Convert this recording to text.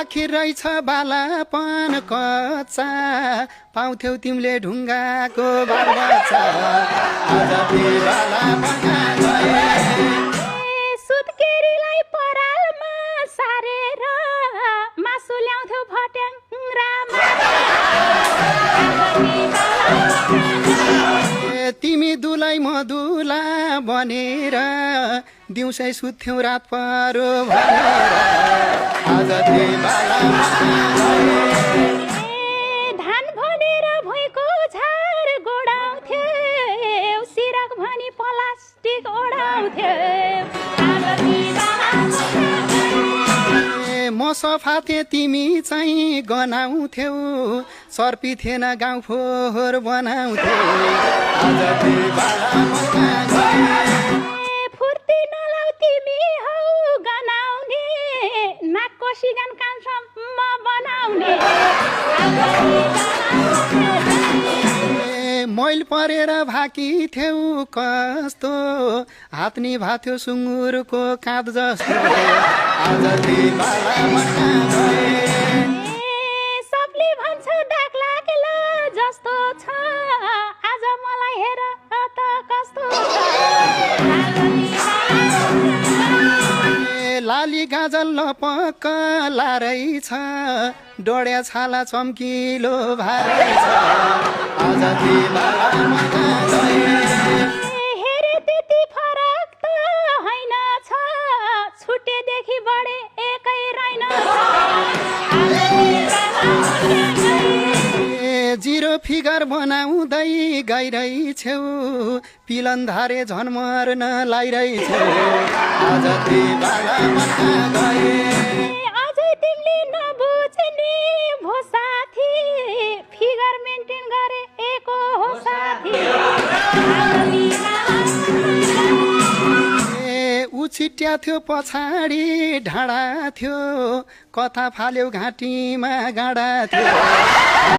आखिर रहेछ बालापन कच्चा पाउँथ्यौ तिमीले ढुङ्गाको बालबच्चा आज ती बालापन गए सुत्केरीलाई परालमा सारेर मासु ल्याउँथ्यौ फट्याङ्ग्रामा तिमी दुलै म दुला बनेर दिउँसै सुत्थ्यौ रात परो भनेर आज ती बालापन गए धान भनेर भुइँको झार गोडाउँथ्यौ सिरक भनी प्लास्टिक ओडाउँथ्यौ म सफा थिएँ तिमी चाहिँ गनाउँथ्यौ सर्पी थिएन गाउँ फोहोर बनाउँथ्यौ आज ती बालापन गए फुर्ती नलाउ तिमी हौ गनाउने नाकको सिगान कानसम्म बनाउने मैल परेर भाकी थियौ कस्तो हात निभाथ्यो सुँगुरको काँध जस्तो आज ती बालापन गए सबले भन्छ डाक लागेल जस्तो छ आज मलाई हेर त कस्तो लाली गाजल लपक्क लारै छ डोड्या छाला चम्किलो भारै छ आज ती बालापन गए हेरे त्यति फरक त होइन छ छुटेदेखि बढे एकै रहेन जिरो फिगर बनाउँदै गइरहेछौ पिलन धारे झन मर्न लाइरहेछौ आज ती बालापन गए अझै तिमीले नबुझ्ने भो साथी फिगर मेन्टेन गरे एको हो साथी उछिट्या थियो पछाडि ढाडा थियो कथा फाल्यौ घाँटीमा गाडा थियो